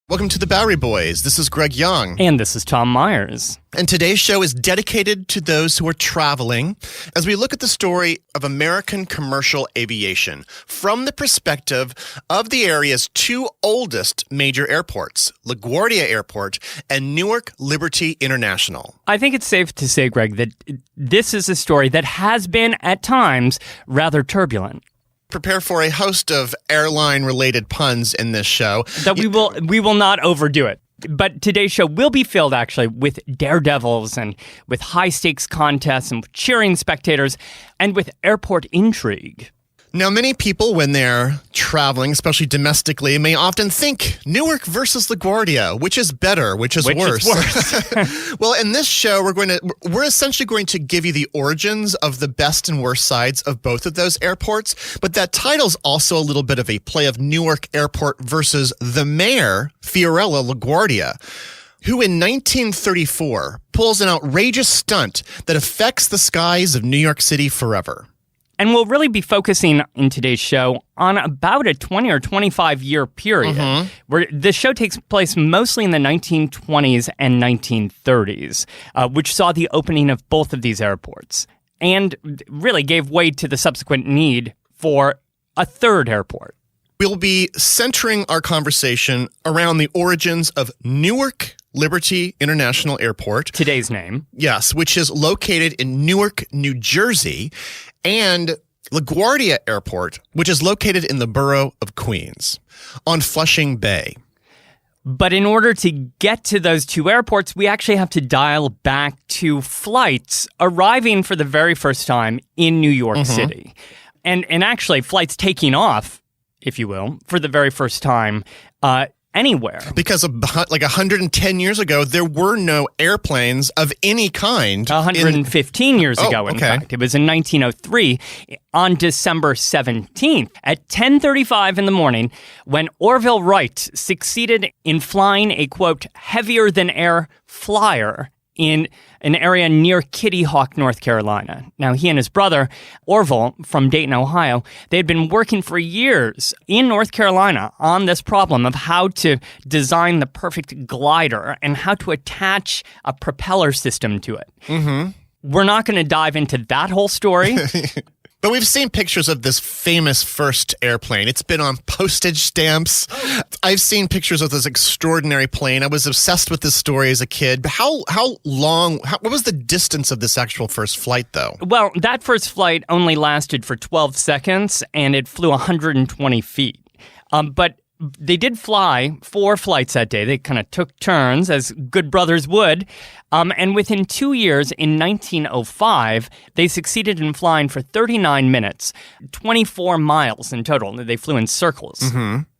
Welcome to the Bowery Boys. This is Greg Young. And this is Tom Myers. And today's show is dedicated to those who are traveling as we look at the story of American commercial aviation from the perspective of the area's two oldest major airports, LaGuardia Airport and Newark Liberty International. I think it's safe to say, Greg, that this is a story that has been, at times, rather turbulent. Prepare for a host of airline-related puns in this show. That we will not overdo it. But today's show will be filled, actually, with daredevils and with high-stakes contests and with cheering spectators and with airport intrigue. Now, many people, when they're traveling, especially domestically, may often think Newark versus LaGuardia, which is better, which is worse. Well, in this show, we're essentially going to give you the origins of the best and worst sides of both of those airports. But that title's also a little bit of a play of Newark Airport versus the Mayor Fiorello La Guardia, who in 1934 pulls an outrageous stunt that affects the skies of New York City forever. And we'll really be focusing in today's show on about a 20 or 25-year period, where the show takes place mostly in the 1920s and 1930s, which saw the opening of both of these airports, and really gave way to the subsequent need for a third airport. We'll be centering our conversation around the origins of Newark Liberty International Airport. Today's name. Yes, which is located in Newark, New Jersey, and LaGuardia Airport, which is located in the borough of Queens on Flushing Bay. But in order to get to those two airports, we actually have to dial back to flights arriving for the very first time in New York City. And actually, flights taking off, if you will, for the very first time anywhere. Because like 110 years ago, there were no airplanes of any kind. 115 years ago, in fact. It was in 1903, on December 17th, at 10:35 in the morning, when Wilbur Wright succeeded in flying a, quote, heavier-than-air flyer in an area near Kitty Hawk, North Carolina. Now, he and his brother, Orville, from Dayton, Ohio, they had been working for years in North Carolina on this problem of how to design the perfect glider and how to attach a propeller system to it. We're not going to dive into that whole story. But we've seen pictures of this famous first airplane. It's been on postage stamps. I've seen pictures of this extraordinary plane. I was obsessed with this story as a kid. What was the distance of this actual first flight, though? Well, that first flight only lasted for 12 seconds, and it flew 120 feet. But they did fly 4 flights that day. They kind of took turns, as good brothers would. And within 2 years, in 1905, they succeeded in flying for 39 minutes, 24 miles in total. They flew in circles.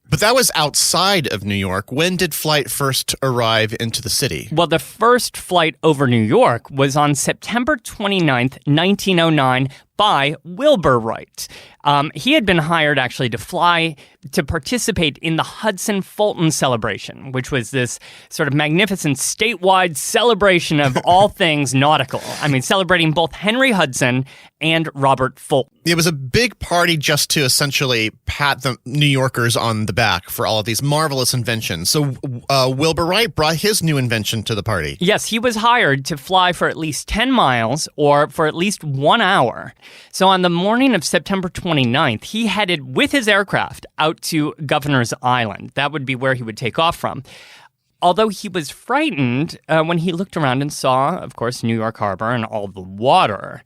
But that was outside of New York. When did flight first arrive into the city? Well, the first flight over New York was on September 29th, 1909, by Wilbur Wright. He had been hired, actually, to participate in the Hudson-Fulton celebration, which was this sort of magnificent statewide celebration of all things nautical. I mean, celebrating both Henry Hudson and Robert Fulton. It was a big party just to essentially pat the New Yorkers on the back for all of these marvelous inventions. So Wilbur Wright brought his new invention to the party. Yes, he was hired to fly for at least 10 miles or for at least 1 hour. So on the morning of September 29th, he headed with his aircraft out to Governor's Island. That would be where he would take off from. Although he was frightened when he looked around and saw, of course, New York Harbor and all the water.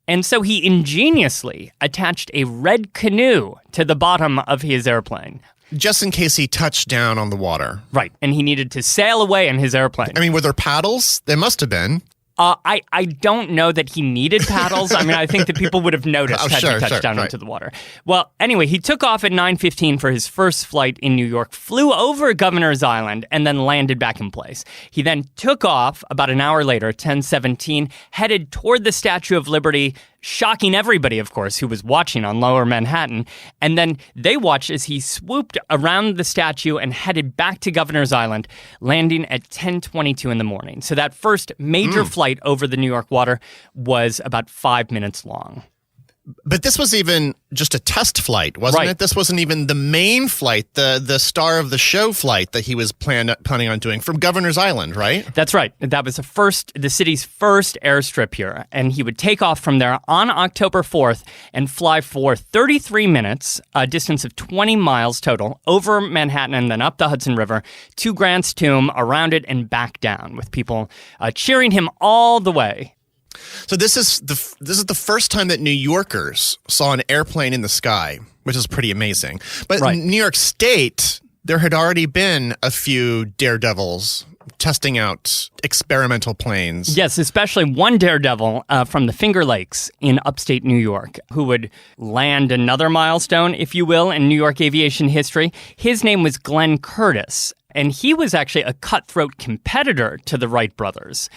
And so he ingeniously attached a red canoe to the bottom of his airplane. Just in case he touched down on the water. Right, and he needed to sail away in his airplane. I mean, were there paddles? There must have been. I don't know that he needed paddles. I mean, I think that people would have noticed had he touched down into the water. Well, anyway, he took off at 9:15 for his first flight in New York, flew over Governor's Island, and then landed back in place. He then took off about an hour later, 10:17, headed toward the Statue of Liberty, shocking everybody, of course, who was watching on Lower Manhattan. And then they watched as he swooped around the statue and headed back to Governor's Island, landing at 10:22 in the morning. So that first major flight over the New York water was about 5 minutes long. But this was even just a test flight, wasn't it? This wasn't even the main flight, the star of the show flight that he was planning on doing from Governor's Island, right? That's right. That was the city's first airstrip here. And he would take off from there on October 4th and fly for 33 minutes, a distance of 20 miles total, over Manhattan and then up the Hudson River to Grant's tomb, around it, and back down, with people cheering him all the way. So this is the first time that New Yorkers saw an airplane in the sky, which is pretty amazing. But in New York State, there had already been a few daredevils testing out experimental planes. Yes, especially one daredevil from the Finger Lakes in upstate New York, who would land another milestone, if you will, in New York aviation history. His name was Glenn Curtiss, and he was actually a cutthroat competitor to the Wright brothers.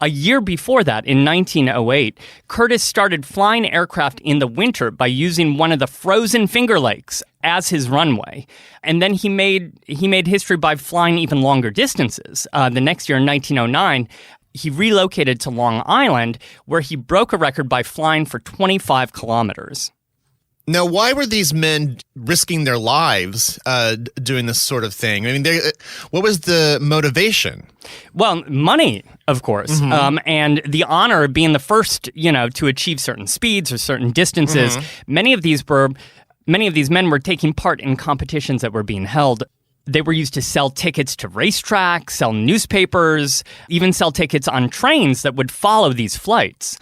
A year before that, in 1908, Curtiss started flying aircraft in the winter by using one of the frozen Finger Lakes as his runway. And then he made history by flying even longer distances. The next year, in 1909, he relocated to Long Island, where he broke a record by flying for 25 kilometers. Now, why were these men risking their lives doing this sort of thing? I mean, what was the motivation? Well, money, of course, and the honor of being the first, to achieve certain speeds or certain distances. Many of these men were taking part in competitions that were being held. They were used to sell tickets to racetracks, sell newspapers, even sell tickets on trains that would follow these flights.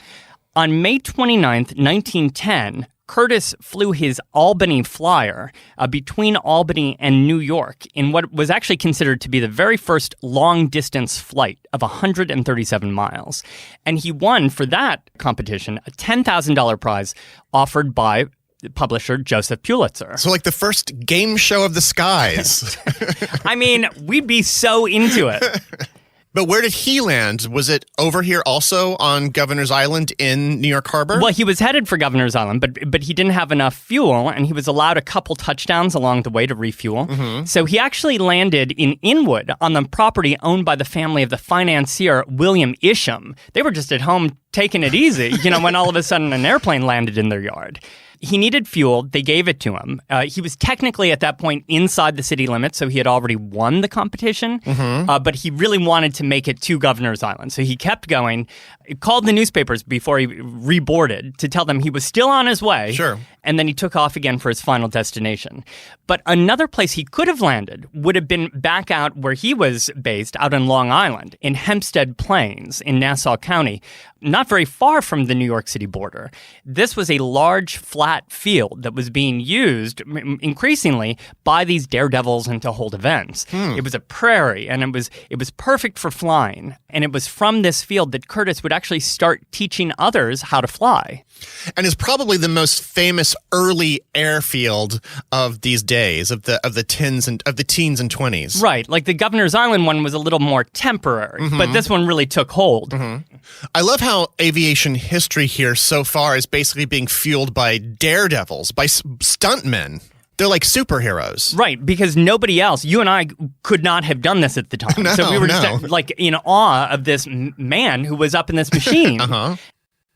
On May 29th, 1910, Curtiss flew his Albany Flyer between Albany and New York in what was actually considered to be the very first long-distance flight of 137 miles. And he won, for that competition, a $10,000 prize offered by publisher Joseph Pulitzer. So like the first game show of the skies. I mean, we'd be so into it. But where did he land? Was it over here also on Governor's Island in New York Harbor? Well, he was headed for Governor's Island, but he didn't have enough fuel, and he was allowed a couple touchdowns along the way to refuel. So he actually landed in Inwood on the property owned by the family of the financier William Isham. They were just at home taking it easy, when all of a sudden an airplane landed in their yard. He needed fuel. They gave it to him. He was technically at that point inside the city limits, so he had already won the competition, but he really wanted to make it to Governor's Island. So he kept going, called the newspapers before he reboarded to tell them he was still on his way. Sure. And then he took off again for his final destination. But another place he could have landed would have been back out where he was based, out in Long Island, in Hempstead Plains in Nassau County, not very far from the New York City border. This was a large, flat field that was being used increasingly by these daredevils and to hold events. It was a prairie, and it was perfect for flying. And it was from this field that Curtiss would actually start teaching others how to fly. And is probably the most famous early airfield of these days, of the teens and 20s. Right, like the Governor's Island one was a little more temporary, but this one really took hold. I love how aviation history here so far is basically being fueled by daredevils, by stuntmen. They're like superheroes. Right, because nobody else, you and I could not have done this at the time. So we were just like in awe of this man who was up in this machine.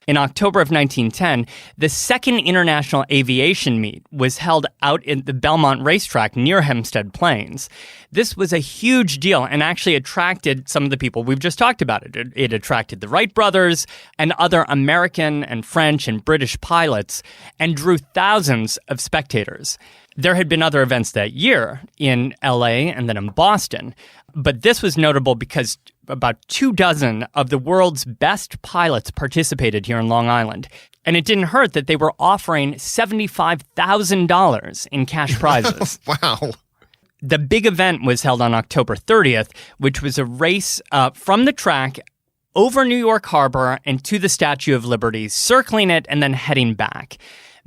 In October of 1910, the second International Aviation Meet was held out at the Belmont Racetrack near Hempstead Plains. This was a huge deal and actually attracted some of the people we've just talked about. It attracted the Wright brothers and other American and French and British pilots and drew thousands of spectators. There had been other events that year in LA and then in Boston, but this was notable because about 24 of the world's best pilots participated here in Long Island. And it didn't hurt that they were offering $75,000 in cash prizes. Wow. The big event was held on October 30th, which was a race from the track over New York Harbor and to the Statue of Liberty, circling it and then heading back.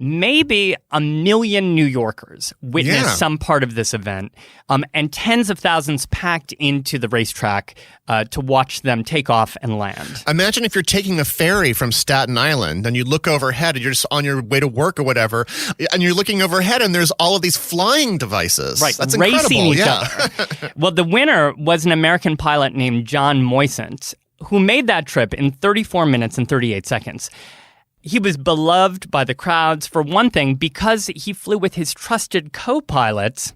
Maybe 1 million New Yorkers witnessed some part of this event, and tens of thousands packed into the racetrack to watch them take off and land. Imagine if you're taking a ferry from Staten Island and you look overhead and you're just on your way to work or whatever, and you're looking overhead and there's all of these flying devices. Right, that's racing incredible. each other. Well, the winner was an American pilot named John Moisant, who made that trip in 34 minutes and 38 seconds. He was beloved by the crowds, for one thing, because he flew with his trusted co-pilot,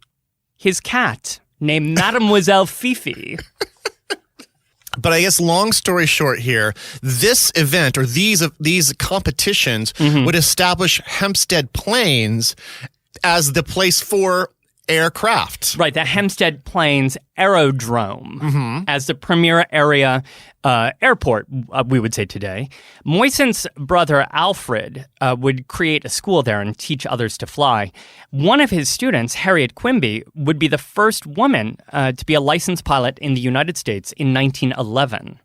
his cat, named Mademoiselle Fifi. But I guess long story short here, this event or these competitions would establish Hempstead Plains as the place for aircraft. Right, the Hempstead Plains Aerodrome as the premier area airport, we would say today. Moisant's brother Alfred would create a school there and teach others to fly. One of his students, Harriet Quimby, would be the first woman to be a licensed pilot in the United States in 1911.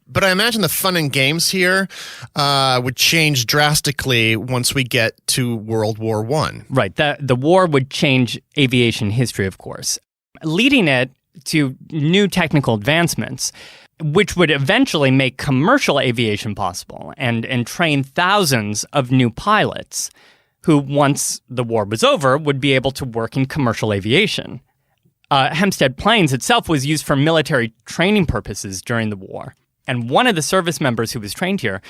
But I imagine the fun and games here would change drastically once we get to World War I. Right. The war would change aviation history, of course, leading it to new technical advancements, which would eventually make commercial aviation possible and train thousands of new pilots who, once the war was over, would be able to work in commercial aviation. Hempstead Plains itself was used for military training purposes during the war. And one of the service members who was trained here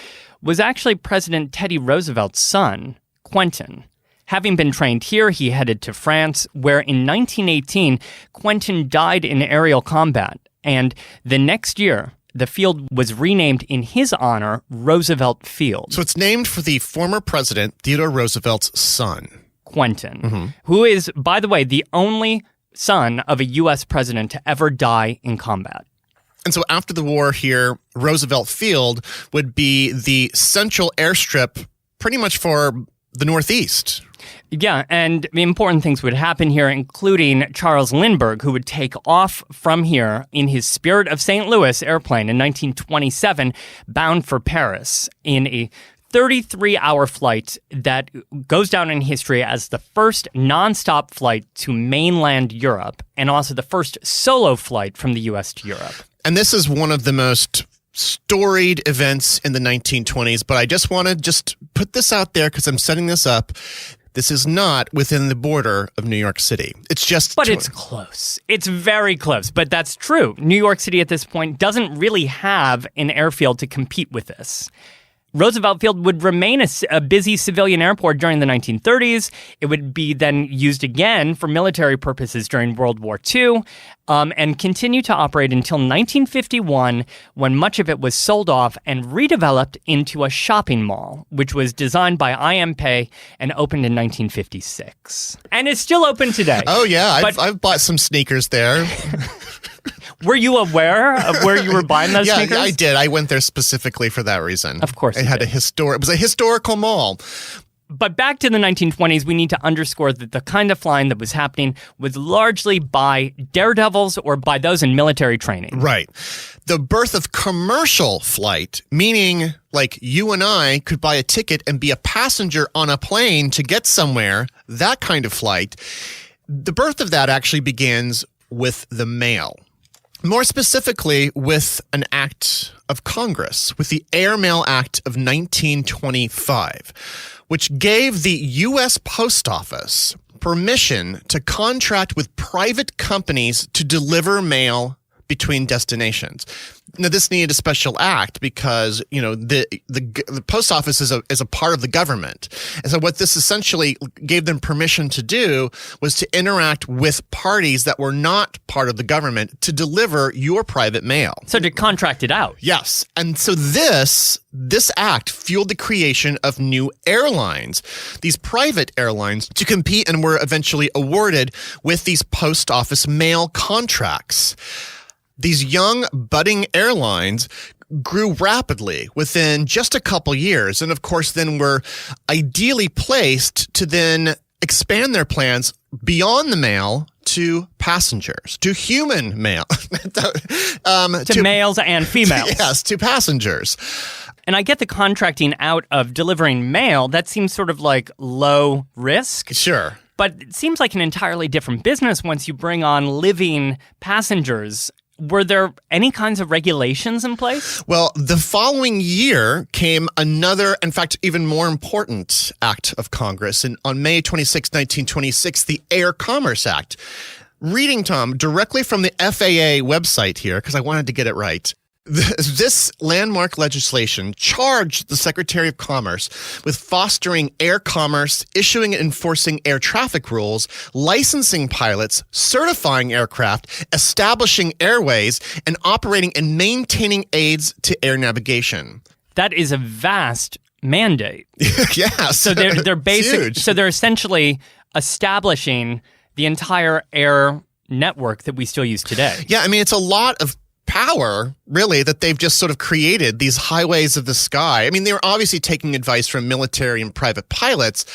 was actually President Teddy Roosevelt's son, Quentin. Having been trained here, he headed to France, where in 1918, Quentin died in aerial combat. And the next year, the field was renamed in his honor, Roosevelt Field. So it's named for the former president, Theodore Roosevelt's son, Quentin, who is, by the way, the only son of a U.S. president to ever die in combat. And so after the war here, Roosevelt Field would be the central airstrip pretty much for the Northeast. Yeah, and the important things would happen here, including Charles Lindbergh, who would take off from here in his Spirit of St. Louis airplane in 1927, bound for Paris in a 33-hour flight that goes down in history as the first nonstop flight to mainland Europe, and also the first solo flight from the U.S. to Europe. And this is one of the most storied events in the 1920s, but I just want to put this out there because I'm setting this up. This is not within the border of New York City. It's just... But it's close. It's very close, but that's true. New York City at this point doesn't really have an airfield to compete with this. Roosevelt Field would remain a busy civilian airport during the 1930s. It would be then used again for military purposes during World War II and continue to operate until 1951, when much of it was sold off and redeveloped into a shopping mall, which was designed by I.M. Pei and opened in 1956. And it's still open today. Oh, yeah. I've bought some sneakers there. Were you aware of where you were buying those sneakers? Yeah, I did. I went there specifically for that reason. Of course, it was a historical mall. But back to the 1920s, we need to underscore that the kind of flying that was happening was largely by daredevils or by those in military training. Right. The birth of commercial flight, meaning like you and I could buy a ticket and be a passenger on a plane to get somewhere, that kind of flight. The birth of that actually begins with the mail. More specifically, with an act of Congress, with the Airmail Act of 1925, which gave the U.S. Post Office permission to contract with private companies to deliver mail between destinations. Now, this needed a special act because, the post office is a part of the government. And so what this essentially gave them permission to do was to interact with parties that were not part of the government to deliver your private mail. So to contract it out. Yes. And so this act fueled the creation of new airlines, these private airlines, to compete and were eventually awarded with these post office mail contracts. These young, budding airlines grew rapidly within just a couple years, and of course then were ideally placed to then expand their plans beyond the mail to passengers, to human mail. to males and females. Yes, to passengers. And I get the contracting out of delivering mail. That seems sort of like low risk. Sure. But it seems like an entirely different business once you bring on living passengers. Were there any kinds of regulations in place? Well, the following year came another, in fact, even more important act of Congress. And on May 26, 1926, the Air Commerce Act. Reading, Tom, directly from the FAA website here, because I wanted to get it right. This landmark legislation charged the Secretary of Commerce with fostering air commerce, issuing and enforcing air traffic rules, licensing pilots, certifying aircraft, establishing airways, and operating and maintaining aids to air navigation. That is a vast mandate. Yes. So they're basic. So they're essentially establishing the entire air network that we still use today. Yeah, I mean, it's a lot of power, really, that they've just sort of created these highways of the sky. I mean, they were obviously taking advice from military and private pilots,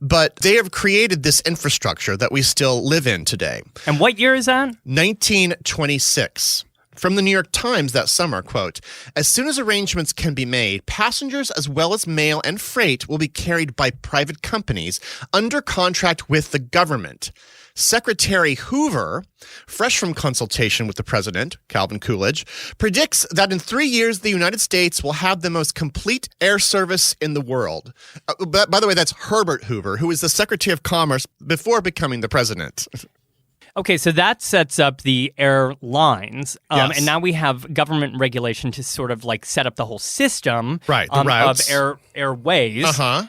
but they have created this infrastructure that we still live in today. And what year is that? 1926. From the New York Times that summer, quote, "As soon as arrangements can be made, passengers as well as mail and freight will be carried by private companies under contract with the government. Secretary Hoover, fresh from consultation with the president, Calvin Coolidge, predicts that in 3 years, the United States will have the most complete air service in the world." By the way, that's Herbert Hoover, who was the Secretary of Commerce before becoming the president. Okay, so that sets up the airlines, Yes. and now we have government regulation to sort of like set up the whole system Right, the of routes. airways. Uh-huh.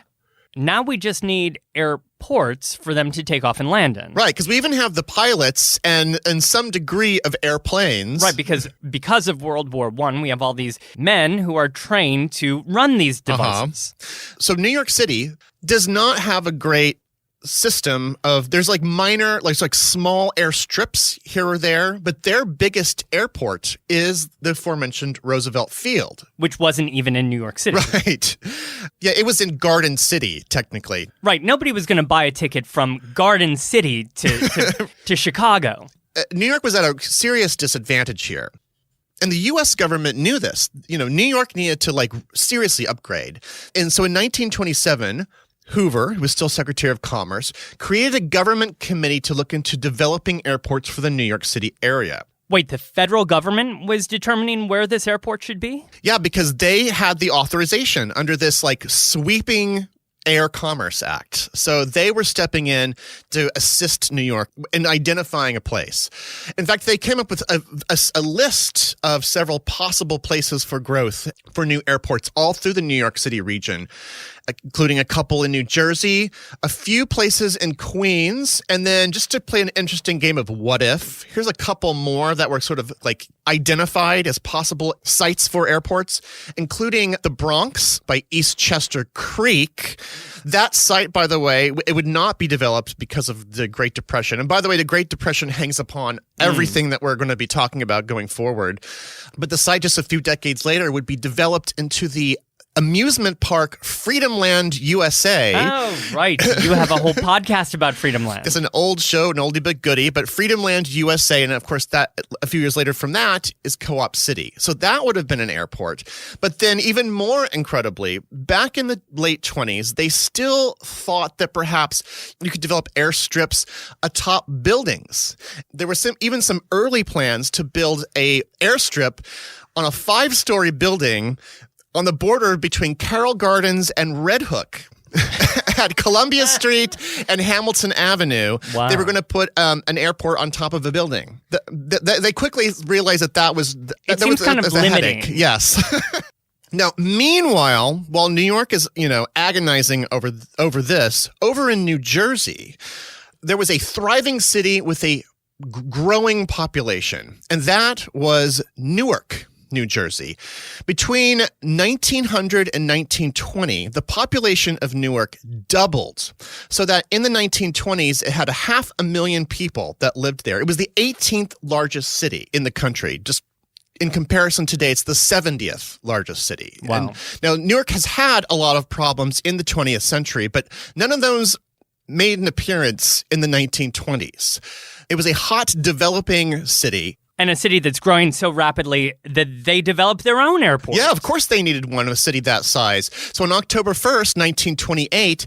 Now we just need airports for them to take off and land in. Right, because we even have the pilots and some degree of airplanes. Right, because of World War I, we have all these men who are trained to run these devices. So New York City does not have a great system of, there's like minor, like small airstrips here or there, but their biggest airport is the aforementioned Roosevelt Field. Which wasn't even in New York City. Right. Yeah, it was in Garden City, technically. Right, nobody was going to buy a ticket from Garden City to Chicago. New York was at a serious disadvantage here. And the U.S. government knew this. You know, New York needed to seriously upgrade. And so in 1927, Hoover, who was still Secretary of Commerce, created a government committee to look into developing airports for the New York City area. Wait, the federal government was determining where this airport should be? Yeah, because they had the authorization under this sweeping Air Commerce Act. So they were stepping in to assist New York in identifying a place. In fact, they came up with a list of several possible places for growth for new airports all through the New York City region, including a couple in New Jersey, a few places in Queens, and then just to play an interesting game of what if, here's a couple more that were sort of identified as possible sites for airports, including the Bronx by Eastchester Creek. That site, by the way, it would not be developed because of the Great Depression. And by the way, the Great Depression hangs upon everything that we're going to be talking about going forward. But the site just a few decades later would be developed into the amusement park Freedomland USA. Oh, right. You have a whole podcast about Freedomland. It's an old show, an oldie but goodie, but Freedomland USA, and of course that a few years later from that is Co-op City. So that would have been an airport. But then even more incredibly, back in the late 20s, they still thought that perhaps you could develop airstrips atop buildings. There were even some early plans to build a airstrip on a 5-story building on the border between Carroll Gardens and Red Hook at Columbia Street and Hamilton Avenue. Wow. They were going to put an airport on top of a building. They quickly realized that was kind of a limiting. headache. Yes. Now, meanwhile, while New York is, agonizing over this, over in New Jersey, there was a thriving city with a growing population, and that was Newark, New Jersey. Between 1900 and 1920, the population of Newark doubled, so that in the 1920s, it had 500,000 people that lived there. It was the 18th largest city in the country. Just in comparison today, it's the 70th largest city. Wow. And now, Newark has had a lot of problems in the 20th century, but none of those made an appearance in the 1920s. It was a hot, developing city. And a city that's growing so rapidly that they developed their own airport. Yeah, of course they needed one in a city that size. So on October 1st, 1928,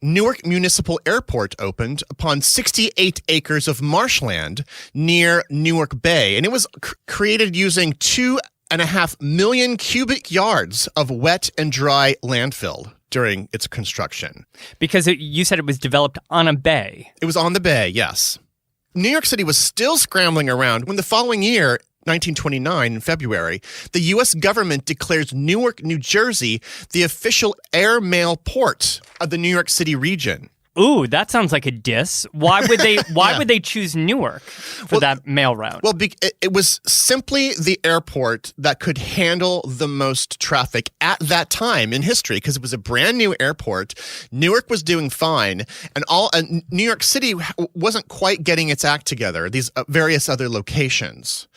Newark Municipal Airport opened upon 68 acres of marshland near Newark Bay. And it was created using 2.5 million cubic yards of wet and dry landfill during its construction. Because you said it was developed on a bay. It was on the bay, yes. New York City was still scrambling around when the following year, 1929, in February, the U.S. government declares Newark, New Jersey, the official airmail port of the New York City region. Ooh, that sounds like a diss. Why would they? Why would they choose Newark for that mail route? Well, it was simply the airport that could handle the most traffic at that time in history, because it was a brand new airport. Newark was doing fine, and New York City wasn't quite getting its act together. These various other locations.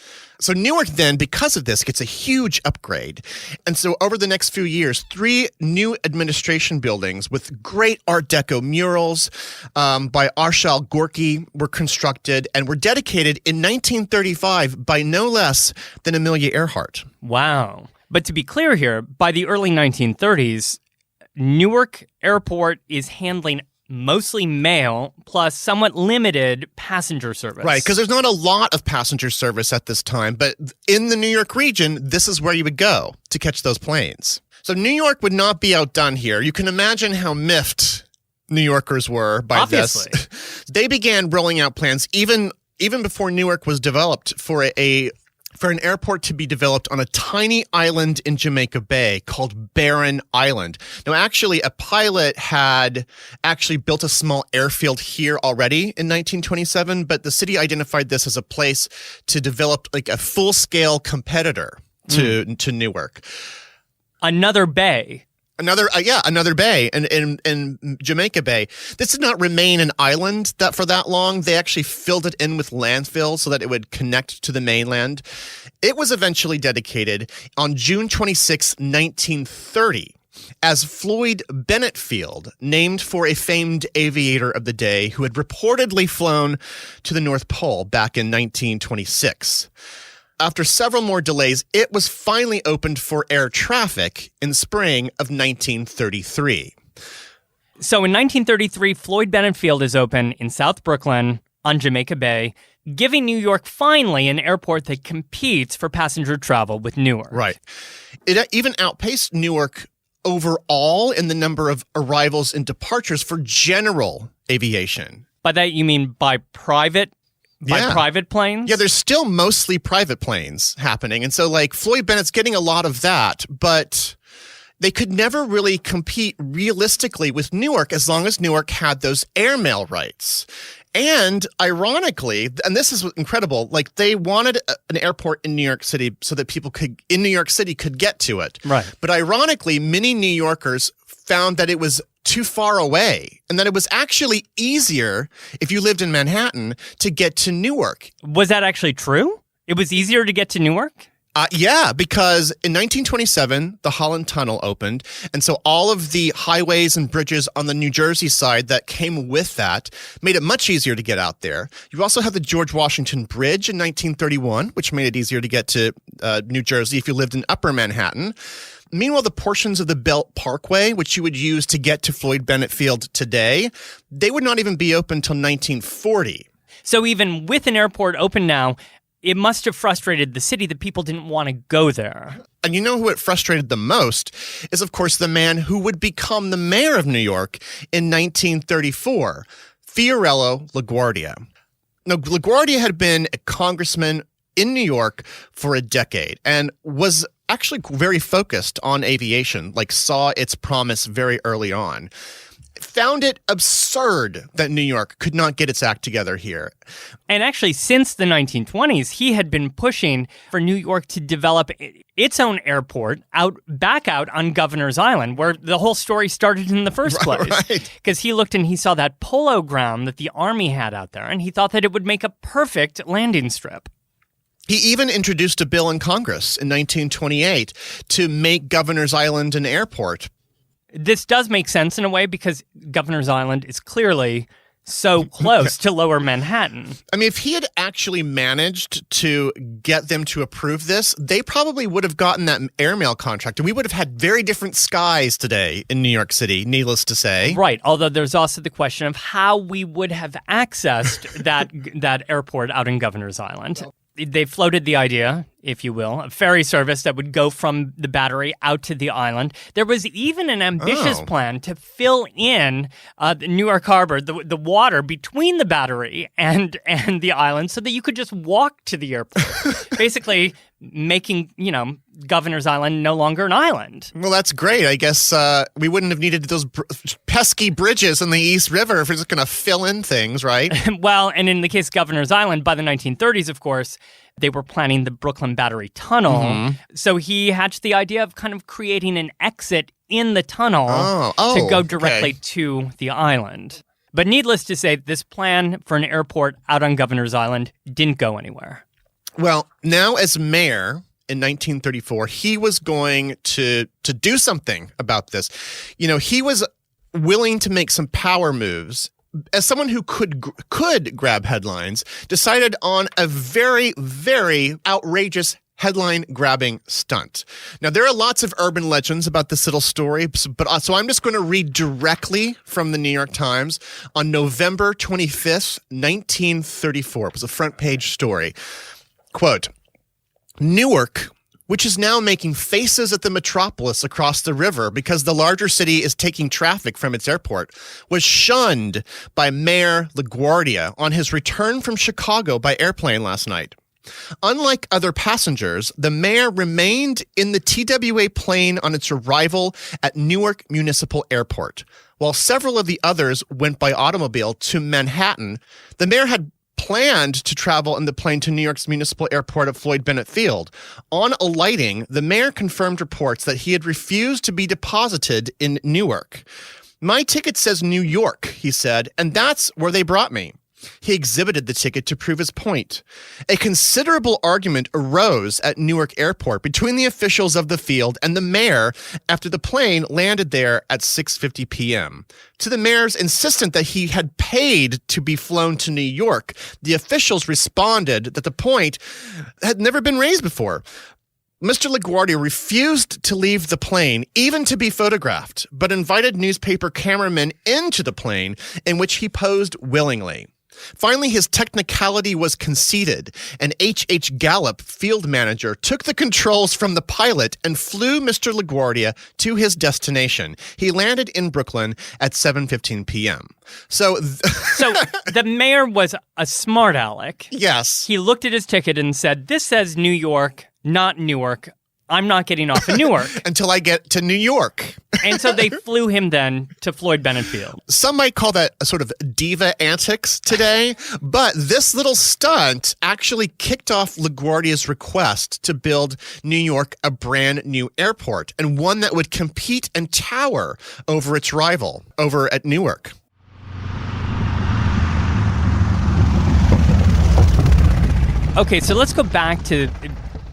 So Newark then, because of this, gets a huge upgrade. And so over the next few years, 3 new administration buildings with great Art Deco murals by Arshile Gorky were constructed and were dedicated in 1935 by no less than Amelia Earhart. Wow. But to be clear here, by the early 1930s, Newark Airport is handling mostly mail, plus somewhat limited passenger service. Right, because there's not a lot of passenger service at this time, but in the New York region, this is where you would go to catch those planes. So New York would not be outdone here. You can imagine how miffed New Yorkers were by Obviously. this. They began rolling out plans even before Newark was developed for an airport to be developed on a tiny island in Jamaica Bay called Barren Island. Now, actually, a pilot had actually built a small airfield here already in 1927, but the city identified this as a place to develop like a full-scale competitor to Newark. Another bay. Another bay in Jamaica Bay. This did not remain an island for that long. They actually filled it in with landfill so that it would connect to the mainland. It was eventually dedicated on June 26, 1930, as Floyd Bennett Field, named for a famed aviator of the day who had reportedly flown to the North Pole back in 1926. After several more delays, it was finally opened for air traffic in spring of 1933. So in 1933, Floyd Bennett Field is open in South Brooklyn on Jamaica Bay, giving New York finally an airport that competes for passenger travel with Newark. Right. It even outpaced Newark overall in the number of arrivals and departures for general aviation. By that, you mean by private planes? Yeah, there's still mostly private planes happening. And so like Floyd Bennett's getting a lot of that, but they could never really compete realistically with Newark as long as Newark had those airmail rights. And ironically, and this is incredible, like they wanted an airport in New York City so that people could get to it. Right. But ironically, many New Yorkers found that it was too far away and that it was actually easier if you lived in Manhattan to get to Newark. Was that actually true? It was easier to get to Newark? Yeah, because in 1927, the Holland Tunnel opened. And so all of the highways and bridges on the New Jersey side that came with that made it much easier to get out there. You also have the George Washington Bridge in 1931, which made it easier to get to New Jersey if you lived in Upper Manhattan. Meanwhile, the portions of the Belt Parkway, which you would use to get to Floyd Bennett Field today, they would not even be open until 1940. So even with an airport open now, it must have frustrated the city that people didn't want to go there. And you know who it frustrated the most is, of course, the man who would become the mayor of New York in 1934, Fiorello La Guardia. Now, LaGuardia had been a congressman in New York for a decade and was actually very focused on aviation, like saw its promise very early on. Found it absurd that New York could not get its act together here. And actually, since the 1920s, he had been pushing for New York to develop its own airport back out on Governor's Island, where the whole story started in the first place. Because he looked and he saw that polo ground that the Army had out there, and he thought that it would make a perfect landing strip. He even introduced a bill in Congress in 1928 to make Governor's Island an airport. This does make sense in a way because Governor's Island is clearly so close to Lower Manhattan. I mean, if he had actually managed to get them to approve this, they probably would have gotten that airmail contract, and we would have had very different skies today in New York City, needless to say. Right, although there's also the question of how we would have accessed that airport out in Governor's Island. they floated the idea, if you will, a ferry service that would go from the Battery out to the island. There was even an ambitious plan to fill in the Newark Harbor, the water between the Battery and the island, so that you could just walk to the airport. Basically, making, Governor's Island no longer an island. Well, that's great. I guess we wouldn't have needed those pesky bridges in the East River if we're just going to fill in things, right? Well, and in the case of Governor's Island, by the 1930s, of course, they were planning the Brooklyn Battery Tunnel. Mm-hmm. So he hatched the idea of kind of creating an exit in the tunnel to go directly to the island. But needless to say, this plan for an airport out on Governor's Island didn't go anywhere. Well, now as mayor in 1934, he was going to do something about this. He was willing to make some power moves. As someone who could grab headlines, decided on a very, very outrageous headline-grabbing stunt. Now, there are lots of urban legends about this little story, but so I'm just going to read directly from the New York Times on November 25th, 1934. It was a front-page story. Quote, Newark, which is now making faces at the metropolis across the river because the larger city is taking traffic from its airport, was shunned by Mayor La Guardia on his return from Chicago by airplane last night. Unlike other passengers, the mayor remained in the TWA plane on its arrival at Newark Municipal Airport. While several of the others went by automobile to Manhattan, the mayor had planned to travel in the plane to New York's Municipal Airport at Floyd Bennett Field. On alighting, the mayor confirmed reports that he had refused to be deposited in Newark. My ticket says New York, he said, and that's where they brought me. He exhibited the ticket to prove his point. A considerable argument arose at Newark Airport between the officials of the field and the mayor after the plane landed there at 6:50 p.m. To the mayor's insistence that he had paid to be flown to New York, the officials responded that the point had never been raised before. Mr. LaGuardia refused to leave the plane, even to be photographed, but invited newspaper cameramen into the plane, in which he posed willingly. Finally, his technicality was conceded, and H.H. Gallup, field manager, took the controls from the pilot and flew Mr. LaGuardia to his destination. He landed in Brooklyn at 7:15 p.m. So the mayor was a smart aleck. Yes. He looked at his ticket and said, this says New York, not Newark. I'm not getting off in Newark. Until I get to New York. And so they flew him then to Floyd Bennett Field. Some might call that a sort of diva antics today, but this little stunt actually kicked off LaGuardia's request to build New York a brand new airport, and one that would compete and tower over its rival over at Newark. Okay, so let's go back to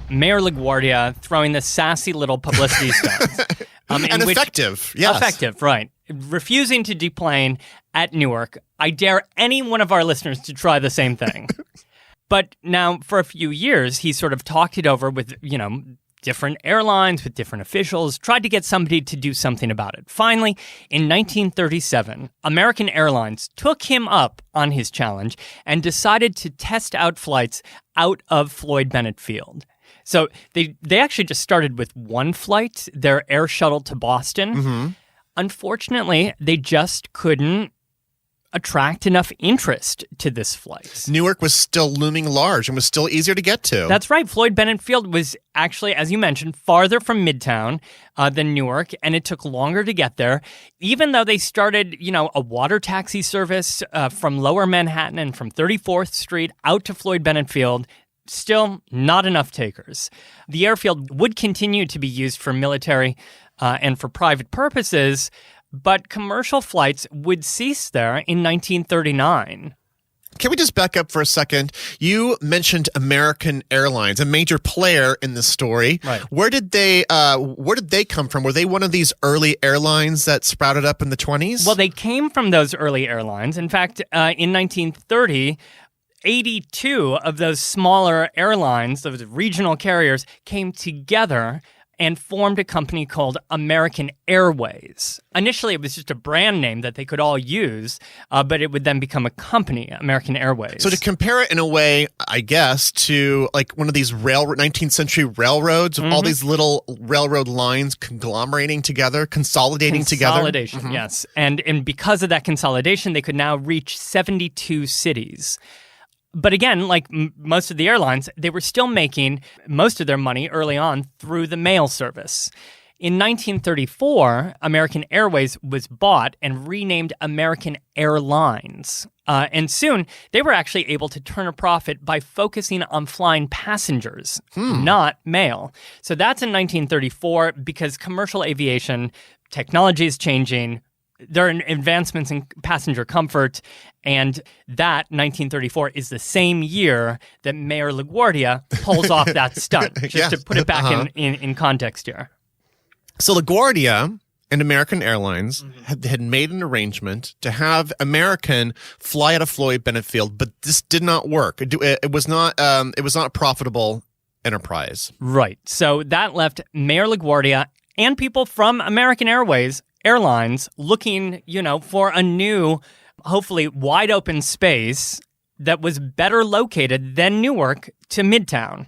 Mayor LaGuardia throwing the sassy little publicity stunt. And effective, yes. Effective, right. Refusing to deplane at Newark. I dare any one of our listeners to try the same thing. But now, for a few years, he sort of talked it over with, different airlines, with different officials, tried to get somebody to do something about it. Finally, in 1937, American Airlines took him up on his challenge and decided to test out flights out of Floyd Bennett Field. So they actually just started with one flight, their air shuttle to Boston. Mm-hmm. Unfortunately, they just couldn't attract enough interest to this flight. Newark was still looming large and was still easier to get to. That's right. Floyd Bennett Field was actually, as you mentioned, farther from Midtown than Newark, and it took longer to get there. Even though they started, a water taxi service from Lower Manhattan and from 34th Street out to Floyd Bennett Field, still not enough takers. The airfield would continue to be used for military and for private purposes, but commercial flights would cease there in 1939. Can we just back up for a second? You mentioned American Airlines, a major player in this story. Right. Where did they come from? Were they one of these early airlines that sprouted up in the 20s? Well, they came from those early airlines. In fact, in 1930, 82 of those smaller airlines, those regional carriers, came together and formed a company called American Airways. Initially, it was just a brand name that they could all use, but it would then become a company, American Airways. So to compare it in a way, I guess, to like one of these 19th century railroads, all these little railroad lines conglomerating together, consolidating together. Consolidation, yes. And because of that consolidation, they could now reach 72 cities. But again, like most of the airlines, they were still making most of their money early on through the mail service. In 1934, American Airways was bought and renamed American Airlines. And soon, they were actually able to turn a profit by focusing on flying passengers, not mail. So that's in 1934 because commercial aviation technology is changing. There are advancements in passenger comfort, and that, 1934, is the same year that Mayor LaGuardia pulls off that stunt, just to put it back in context here. So LaGuardia and American Airlines had made an arrangement to have American fly out of Floyd Bennett Field, but this did not work. It was not a profitable enterprise. Right. So that left Mayor LaGuardia and people from American Airlines looking, for a new, hopefully wide open space that was better located than Newark to Midtown.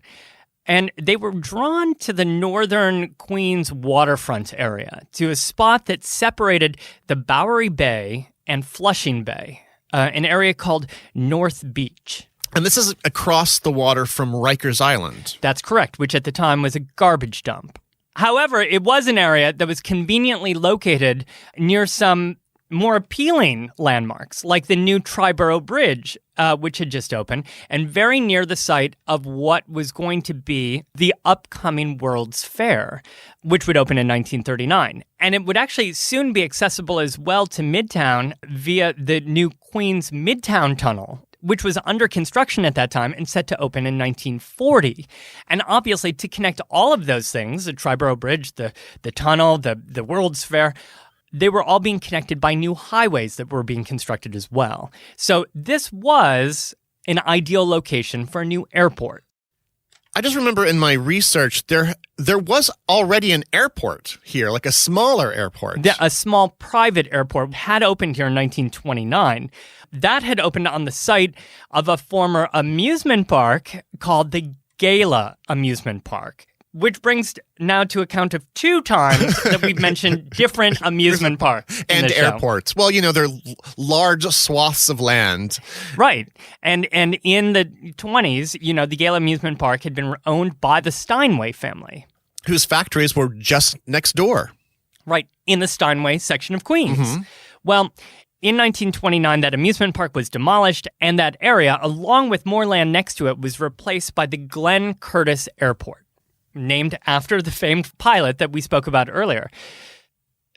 And they were drawn to the northern Queens waterfront area, to a spot that separated the Bowery Bay and Flushing Bay, an area called North Beach. And this is across the water from Rikers Island. That's correct, which at the time was a garbage dump. However, it was an area that was conveniently located near some more appealing landmarks, like the new Triborough Bridge, which had just opened, and very near the site of what was going to be the upcoming World's Fair, which would open in 1939. And it would actually soon be accessible as well to Midtown via the new Queens Midtown Tunnel, which was under construction at that time and set to open in 1940. And obviously, to connect all of those things, the Triborough Bridge, the tunnel, the World's Fair, they were all being connected by new highways that were being constructed as well. So this was an ideal location for a new airport. I just remember in my research, there was already an airport here, like a smaller airport. A small private airport had opened here in 1929. That had opened on the site of a former amusement park called the Gala Amusement Park, which brings now to a count of 2 times that we've mentioned different amusement parks and airports. Well, they're large swaths of land. Right. And in the 20s, the Gala Amusement Park had been owned by the Steinway family, whose factories were just next door. Right, in the Steinway section of Queens. Well, in 1929, that amusement park was demolished, and that area, along with more land next to it, was replaced by the Glenn Curtiss Airport, named after the famed pilot that we spoke about earlier.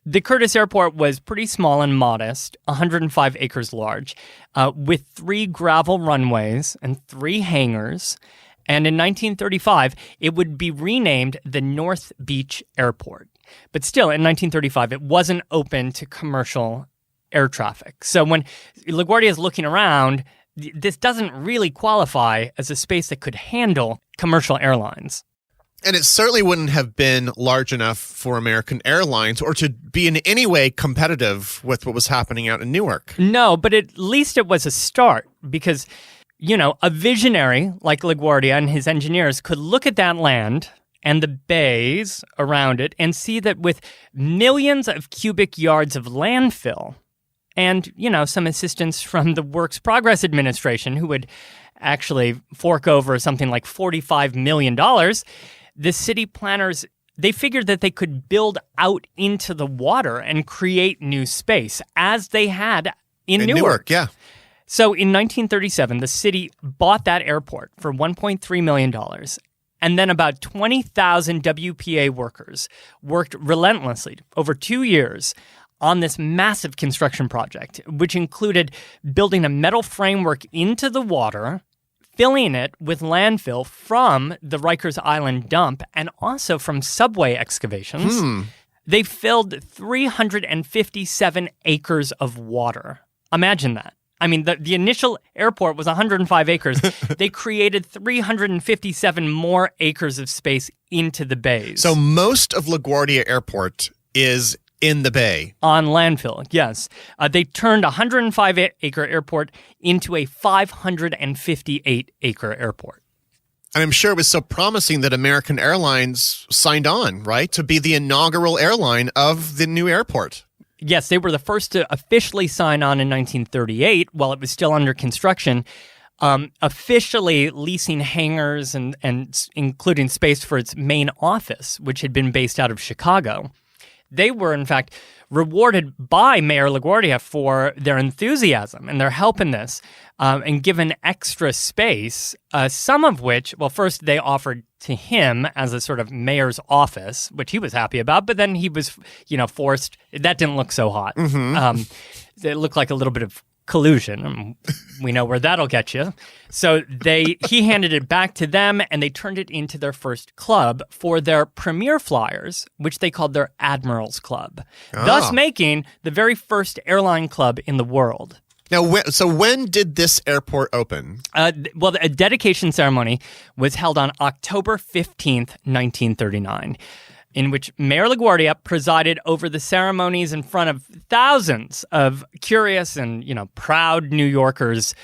The Curtiss Airport was pretty small and modest, 105 acres large, with 3 gravel runways and 3 hangars. And in 1935, it would be renamed the North Beach Airport. But still, in 1935, it wasn't open to commercial air traffic. So when LaGuardia is looking around, this doesn't really qualify as a space that could handle commercial airlines. And it certainly wouldn't have been large enough for American Airlines or to be in any way competitive with what was happening out in Newark. No, but at least it was a start because, a visionary like LaGuardia and his engineers could look at that land and the bays around it and see that with millions of cubic yards of landfill and, some assistance from the Works Progress Administration, who would actually fork over something like $45 million, the city planners, they figured that they could build out into the water and create new space, as they had in Newark. Yeah. So in 1937, the city bought that airport for $1.3 million. And then about 20,000 WPA workers worked relentlessly over 2 years on this massive construction project, which included building a metal framework into the water, filling it with landfill from the Rikers Island dump and also from subway excavations. They filled 357 acres of water. Imagine that. I mean, the initial airport was 105 acres. They created 357 more acres of space into the bays. So most of LaGuardia Airport is in the bay. On Landfill, yes. They turned a 105-acre airport into a 558-acre airport. And I'm sure it was so promising that American Airlines signed on, right, to be the inaugural airline of the new airport. Yes, they were the first to officially sign on in 1938 while it was still under construction, officially leasing hangars and including space for its main office, which had been based out of Chicago. They were, in fact, rewarded by Mayor LaGuardia for their enthusiasm and their help in this, and given extra space, some of which, well, first they offered to him as a sort of mayor's office, which he was happy about, but then he was, forced. That didn't look so hot. Mm-hmm. It looked like a little bit of collusion. We know where that'll get you. So he handed it back to them, and they turned it into their first club for their premier flyers, which they called their Admirals Club, thus making the very first airline club in the world. Now, when did this airport open? Well, a dedication ceremony was held on October 15th, 1939. In which Mayor LaGuardia presided over the ceremonies in front of thousands of curious and, proud New Yorkers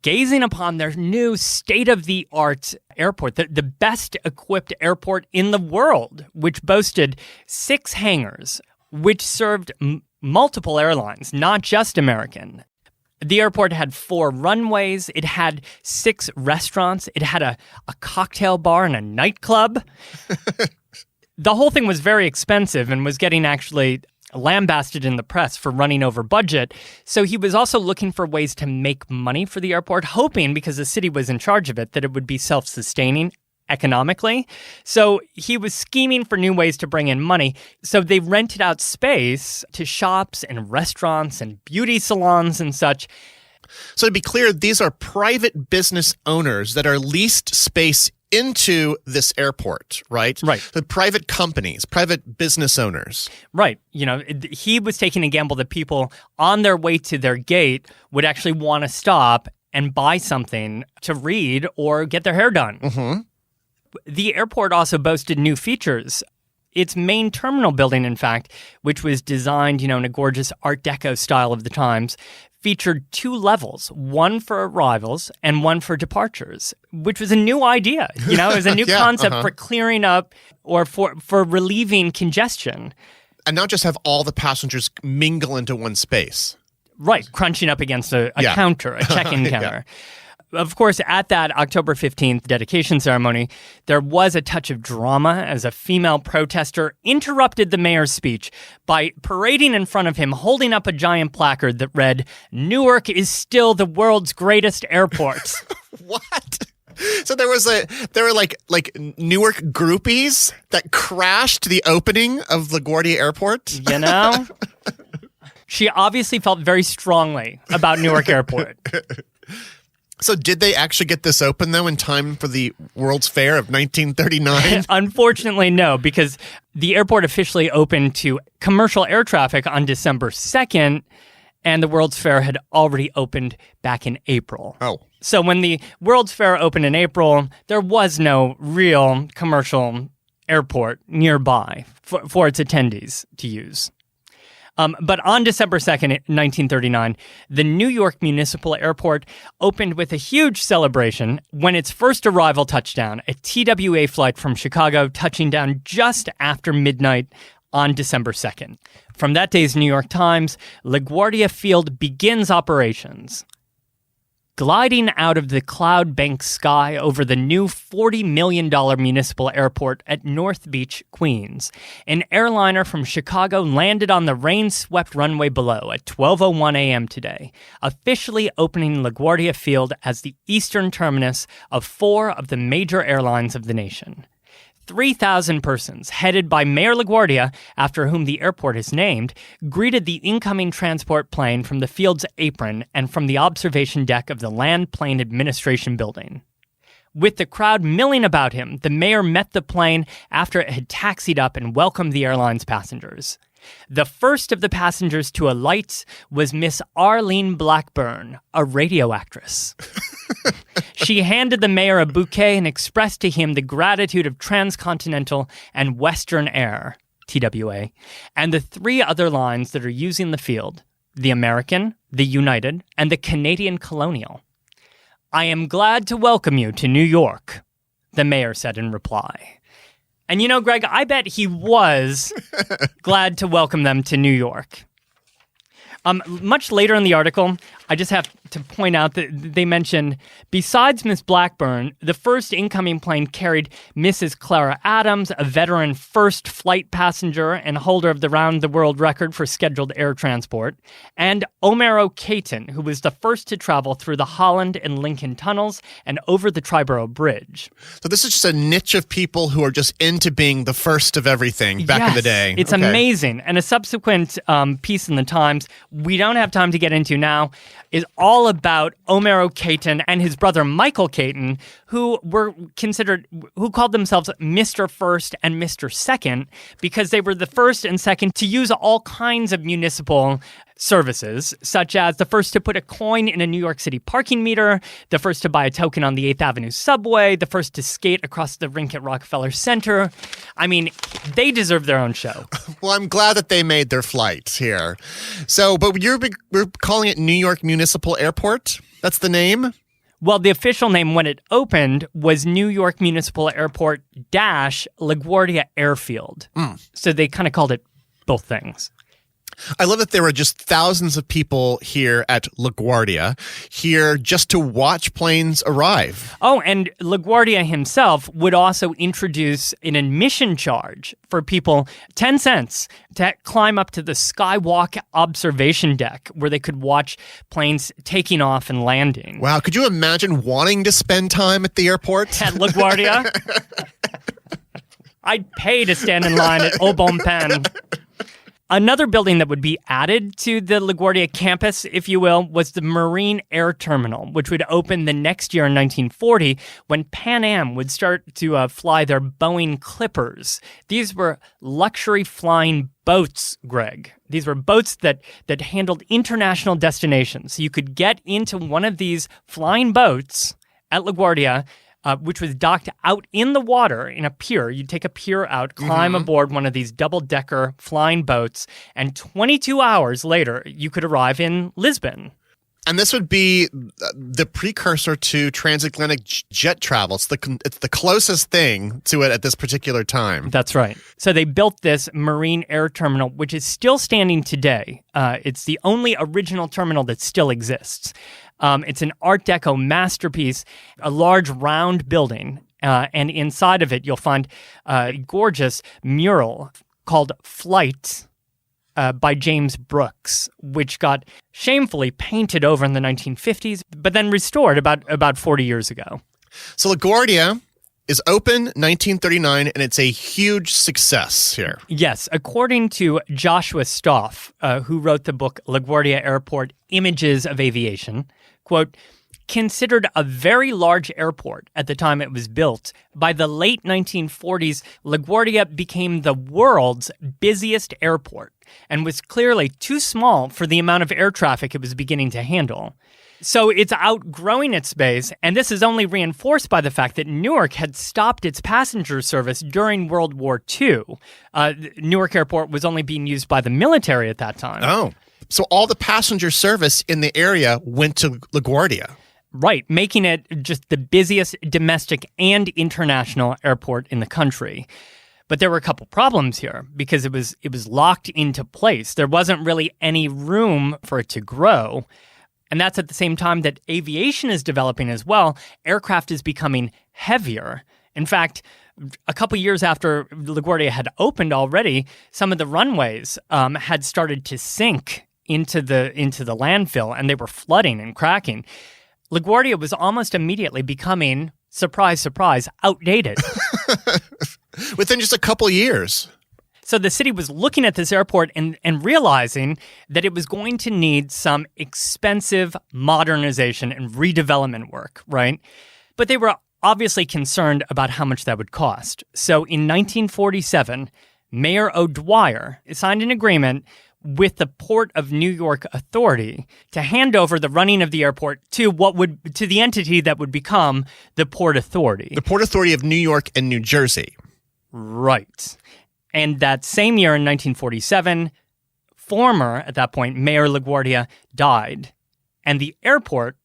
gazing upon their new state-of-the-art airport, the best-equipped airport in the world, which boasted 6 hangars, which served multiple airlines, not just American. The airport had 4 runways. It had 6 restaurants. It had a cocktail bar and a nightclub. The whole thing was very expensive and was getting actually lambasted in the press for running over budget. So he was also looking for ways to make money for the airport, hoping, because the city was in charge of it, that it would be self-sustaining economically. So he was scheming for new ways to bring in money. So they rented out space to shops and restaurants and beauty salons and such. So to be clear, these are private business owners that are leased space into this airport, right? Right. The private companies, private business owners. Right. He was taking a gamble that people on their way to their gate would actually want to stop and buy something to read or get their hair done. Mm-hmm. The airport also boasted new features. Its main terminal building, in fact, which was designed, in a gorgeous Art Deco style of the times, featured 2 levels, one for arrivals and one for departures, which was a new idea. It was a new concept for clearing up or for relieving congestion. And not just have all the passengers mingle into one space. Right, crunching up against a counter, a check-in counter. Of course, at that October 15th dedication ceremony, there was a touch of drama as a female protester interrupted the mayor's speech by parading in front of him, holding up a giant placard that read, "Newark is still the world's greatest airport." What? So there were like Newark groupies that crashed the opening of LaGuardia Airport? She obviously felt very strongly about Newark Airport. So did they actually get this open, though, in time for the World's Fair of 1939? Unfortunately, no, because the airport officially opened to commercial air traffic on December 2nd, and the World's Fair had already opened back in April. Oh. So when the World's Fair opened in April, there was no real commercial airport nearby for its attendees to use. But on December 2nd, 1939, the New York Municipal Airport opened with a huge celebration when its first arrival touchdown, a TWA flight from Chicago, touching down just after midnight on December 2nd. From that day's New York Times, LaGuardia Field begins operations. Gliding out of the cloud-banked sky over the new $40 million municipal airport at North Beach, Queens, an airliner from Chicago landed on the rain-swept runway below at 12:01 a.m. today, officially opening LaGuardia Field as the eastern terminus of 4 of the major airlines of the nation. 3,000 persons, headed by Mayor LaGuardia, after whom the airport is named, greeted the incoming transport plane from the field's apron and from the observation deck of the Land Plane Administration building. With the crowd milling about him, the mayor met the plane after it had taxied up and welcomed the airline's passengers. The first of the passengers to alight was Miss Arlene Blackburn, a radio actress. She handed the mayor a bouquet and expressed to him the gratitude of Transcontinental and Western Air, TWA, and the 3 other lines that are using the field, the American, the United, and the Canadian Colonial. "I am glad to welcome you to New York," the mayor said in reply. And Greg, I bet he was glad to welcome them to New York. Much later in the article, I just have to point out that they mention, besides Miss Blackburn, the first incoming plane carried Mrs. Clara Adams, a veteran first flight passenger and holder of the round-the-world record for scheduled air transport, and Omero Caton, who was the first to travel through the Holland and Lincoln tunnels and over the Triborough Bridge. So this is just a niche of people who are just into being the first of everything back in the day. It's amazing. And a subsequent piece in the Times, we don't have time to get into now, is all about Omero Caton and his brother Michael Caton, who called themselves Mr. First and Mr. Second because they were the first and second to use all kinds of municipal services, such as the first to put a coin in a New York City parking meter, the first to buy a token on the 8th Avenue subway, the first to skate across the rink at Rockefeller Center. I mean, they deserve their own show. Well, I'm glad that they made their flights here. So, but we're calling it New York Municipal Airport? That's the name? Well, the official name when it opened was New York Municipal Airport - LaGuardia Airfield. So they kind of called it both things. I love that there were just thousands of people here at LaGuardia, here just to watch planes arrive. Oh, and LaGuardia himself would also introduce an admission charge for people, 10 cents, to climb up to the Skywalk observation deck where they could watch planes taking off and landing. Wow, could you imagine wanting to spend time at the airport? At LaGuardia? I'd pay to stand in line at Au Bon Pain. Another building that would be added to the LaGuardia campus, if you will, was the Marine Air Terminal, which would open the next year in 1940 when Pan Am would start to fly their Boeing Clippers. These were luxury flying boats, Greg. These were boats that handled international destinations. So you could get into one of these flying boats at LaGuardia, which was docked out in the water in a pier. You'd take a pier out, climb aboard one of these double-decker flying boats, and 22 hours later, you could arrive in Lisbon. And this would be the precursor to transatlantic jet travel. It's the closest thing to it at this particular time. That's right. So they built this Marine Air Terminal, which is still standing today. It's the only original terminal that still exists. It's an Art Deco masterpiece, a large round building, and inside of it you'll find a gorgeous mural called Flight by James Brooks, which got shamefully painted over in the 1950s, but then restored about 40 years ago. So LaGuardia is open 1939, and it's a huge success here. Yes, according to Joshua Stoff, who wrote the book LaGuardia Airport, Images of Aviation, quote, considered a very large airport at the time it was built, by the late 1940s, LaGuardia became the world's busiest airport and was clearly too small for the amount of air traffic it was beginning to handle. So it's outgrowing its space, and this is only reinforced by the fact that Newark had stopped its passenger service during World War II. Newark Airport was only being used by the military at that time. Oh, so all the passenger service in the area went to LaGuardia. Right, making it just the busiest domestic and international airport in the country. But there were a couple problems here because it was locked into place. There wasn't really any room for it to grow. And that's at the same time that aviation is developing as well. Aircraft is becoming heavier. In fact, a couple years after LaGuardia had opened already, some of the runways had started to sink into the landfill, and they were flooding and cracking. LaGuardia was almost immediately becoming, surprise, surprise, outdated. Within just a couple years. So the city was looking at this airport and realizing that it was going to need some expensive modernization and redevelopment work, right? But they were obviously concerned about how much that would cost. So in 1947, Mayor O'Dwyer signed an agreement with the Port of New York Authority to hand over the running of the airport to the entity that would become the Port Authority. The Port Authority of New York and New Jersey. Right. And that same year in 1947, former, at that point, Mayor LaGuardia died. And the airport,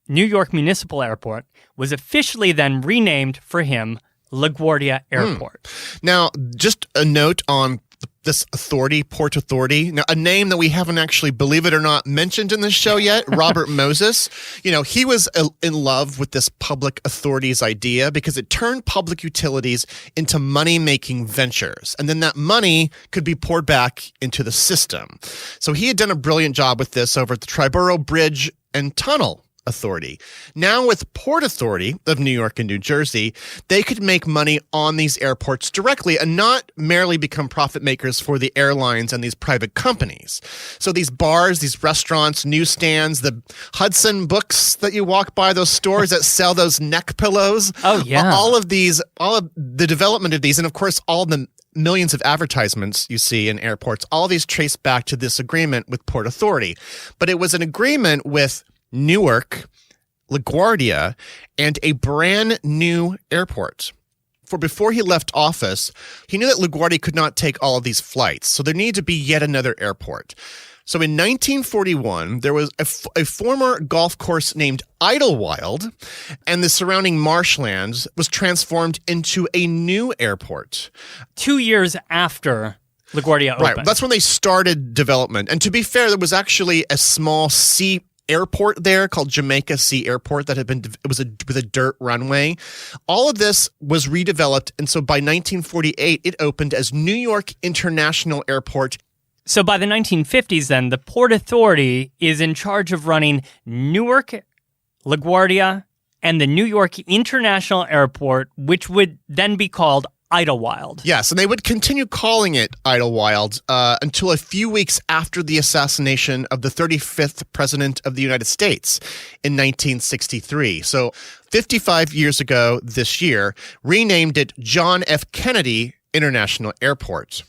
New York Municipal Airport, was officially then renamed for him LaGuardia Airport. Now, just a note on this authority, Port Authority. Now, a name that we haven't actually, believe it or not, mentioned in this show yet, Robert Moses. He was in love with this public authorities idea because it turned public utilities into money-making ventures. And then that money could be poured back into the system. So he had done a brilliant job with this over at the Triborough Bridge and Tunnel Authority. Now with Port Authority of New York and New Jersey, they could make money on these airports directly and not merely become profit makers for the airlines and these private companies. So these bars, these restaurants, newsstands, the Hudson Books that you walk by, those stores that sell those neck pillows. Oh, yeah. All of the development of these, and of course all the millions of advertisements you see in airports, all these trace back to this agreement with Port Authority. But it was an agreement with Newark, LaGuardia, and a brand new airport. For before he left office, he knew that LaGuardia could not take all of these flights, so there needed to be yet another airport. So in 1941, there was a former golf course named Idlewild, and the surrounding marshlands was transformed into a new airport. 2 years after LaGuardia opened. Right, that's when they started development. And to be fair, there was actually a small sea airport there called Jamaica Sea Airport that had been, it was with a dirt runway. All of this was redeveloped, and so by 1948, it opened as New York International Airport. So by the 1950s then, the Port Authority is in charge of running Newark, LaGuardia, and the New York International Airport, which would then be called Idlewild. Yes, and they would continue calling it Idlewild until a few weeks after the assassination of the 35th President of the United States in 1963. So 55 years ago this year, renamed it John F. Kennedy International Airport.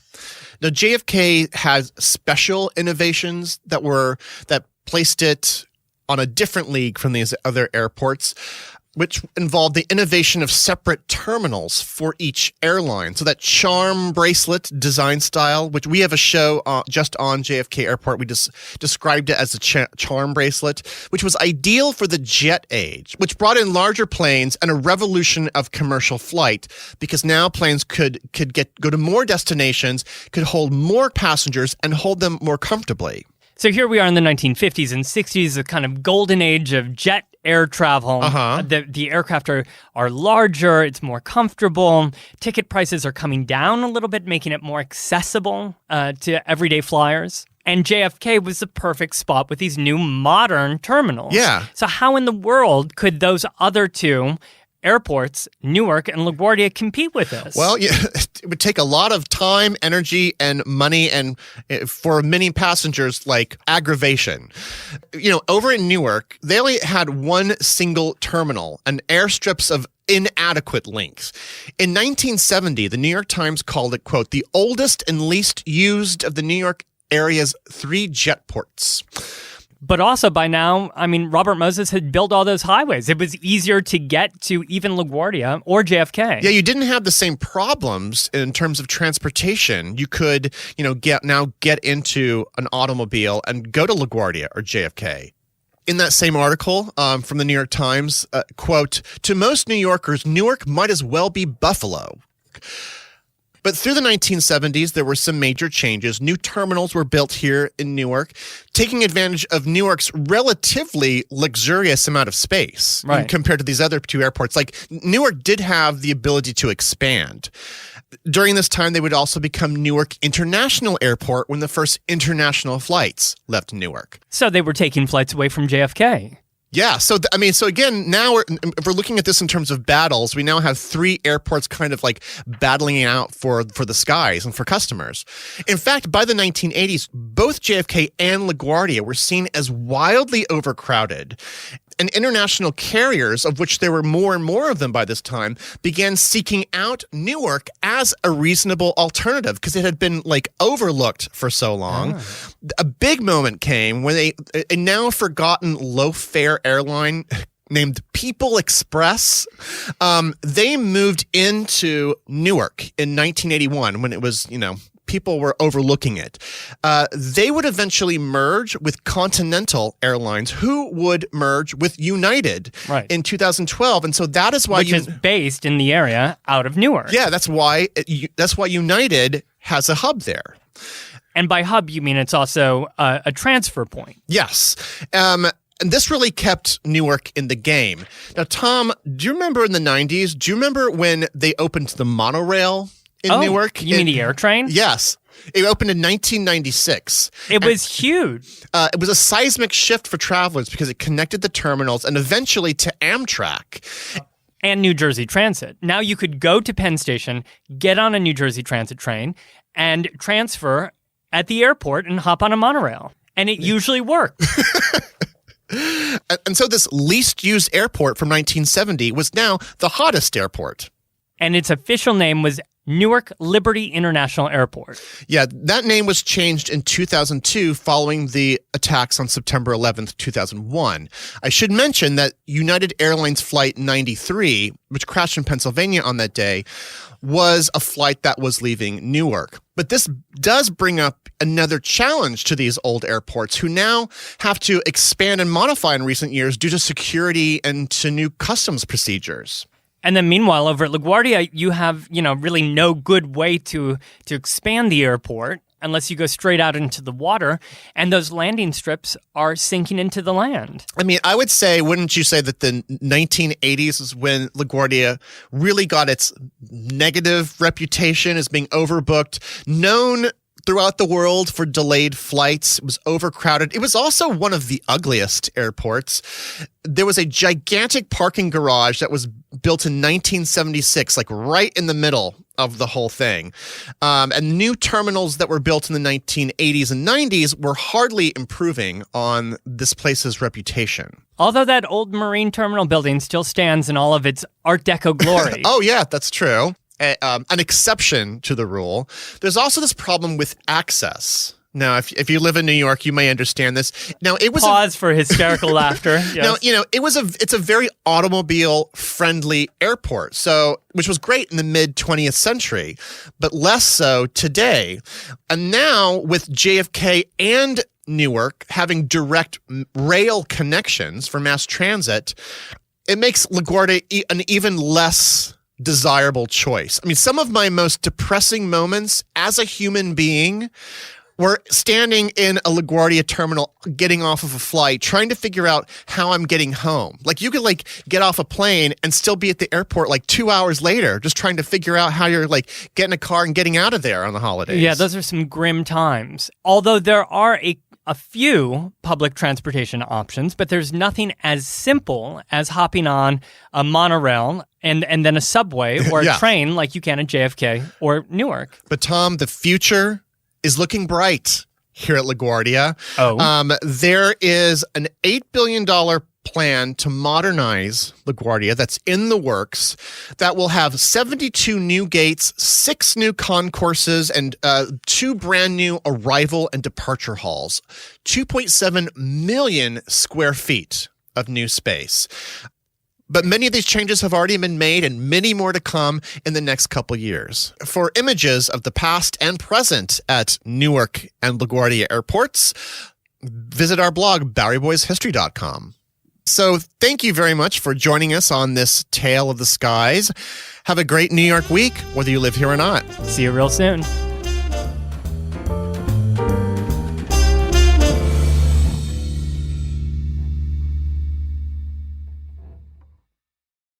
Now, JFK has special innovations that placed it on a different league from these other airports, which involved the innovation of separate terminals for each airline. So that charm bracelet design style, which we have a show just on JFK Airport, we just described it as a charm bracelet, which was ideal for the jet age, which brought in larger planes and a revolution of commercial flight, because now planes could go to more destinations, could hold more passengers, and hold them more comfortably. So here we are in the 1950s and 60s, a kind of golden age of jet air travel. The aircraft are larger, it's more comfortable. Ticket prices are coming down a little bit, making it more accessible to everyday flyers. And JFK was the perfect spot with these new modern terminals. Yeah. So how in the world could those other two airports, Newark and LaGuardia, compete with this? Well, it would take a lot of time, energy, and money, and for many passengers, like aggravation. Over in Newark, they only had one single terminal and airstrips of inadequate length. In 1970, the New York Times called it, quote, the oldest and least used of the New York area's 3 jet ports. But also by now, Robert Moses had built all those highways. It was easier to get to even LaGuardia or JFK. Yeah, you didn't have the same problems in terms of transportation. You could, get into an automobile and go to LaGuardia or JFK. In that same article from the New York Times, quote, to most New Yorkers, Newark might as well be Buffalo. But through the 1970s, there were some major changes. New terminals were built here in Newark, taking advantage of Newark's relatively luxurious amount of space compared to these other 2 airports. Like, Newark did have the ability to expand. During this time, they would also become Newark International Airport when the first international flights left Newark. So they were taking flights away from JFK. Yeah. So again, now if we're looking at this in terms of battles, we now have 3 airports kind of like battling it out for the skies and for customers. In fact, by the 1980s, both JFK and LaGuardia were seen as wildly overcrowded. And international carriers, of which there were more and more of them by this time, began seeking out Newark as a reasonable alternative because it had been overlooked for so long. A big moment came when a now forgotten low-fare airline named People Express, they moved into Newark in 1981 when it was, people were overlooking it. They would eventually merge with Continental Airlines, who would merge with United in 2012. And so that is why which is based in the area out of Newark. Yeah, that's why United has a hub there. And by hub, you mean it's also a transfer point. Yes. And this really kept Newark in the game. Now, Tom, do you remember in the 90s, do you remember when they opened the monorail in Newark? You mean the air train? Yes. It opened in 1996. It was huge. It was a seismic shift for travelers because it connected the terminals and eventually to Amtrak. And New Jersey Transit. Now you could go to Penn Station, get on a New Jersey Transit train, and transfer at the airport and hop on a monorail. And it usually worked. And so this least used airport from 1970 was now the hottest airport. And its official name was Newark Liberty International Airport. Yeah, that name was changed in 2002 following the attacks on September 11th, 2001. I should mention that United Airlines Flight 93, which crashed in Pennsylvania on that day, was a flight that was leaving Newark. But this does bring up another challenge to these old airports who now have to expand and modify in recent years due to security and to new customs procedures. And then meanwhile, over at LaGuardia, you have, really no good way to expand the airport unless you go straight out into the water. And those landing strips are sinking into the land. I mean, I would say, wouldn't you say that the 1980s is when LaGuardia really got its negative reputation as being overbooked, known throughout the world for delayed flights. It was overcrowded. It was also one of the ugliest airports. There was a gigantic parking garage that was built in 1976, right in the middle of the whole thing. And new terminals that were built in the 1980s and 90s were hardly improving on this place's reputation. Although that old marine terminal building still stands in all of its Art Deco glory. Oh, yeah, that's true. An exception to the rule. There's also this problem with access. Now, if you live in New York, you may understand this. Now, it was pause for hysterical laughter. Yes. Now, it's a very automobile-friendly airport, which was great in the mid-20th century, but less so today. And now, with JFK and Newark having direct rail connections for mass transit, it makes LaGuardia an even less desirable choice. I mean, some of my most depressing moments as a human being were standing in a LaGuardia terminal, getting off of a flight, trying to figure out how I'm getting home. You could get off a plane and still be at the airport 2 hours later, just trying to figure out how you're getting a car and getting out of there on the holidays. Yeah, those are some grim times. Although there are a few public transportation options, but there's nothing as simple as hopping on a monorail and then a subway or a train like you can at JFK or Newark. But Tom, the future is looking bright here at LaGuardia. Oh. There is an $8 billion plan to modernize LaGuardia that's in the works that will have 72 new gates, 6 new concourses, and 2 brand new arrival and departure halls. 2.7 million square feet of new space. But many of these changes have already been made and many more to come in the next couple years. For images of the past and present at Newark and LaGuardia airports, visit our blog, BoweryBoysHistory.com. So thank you very much for joining us on this Tale of the Skies. Have a great New York week, whether you live here or not. See you real soon.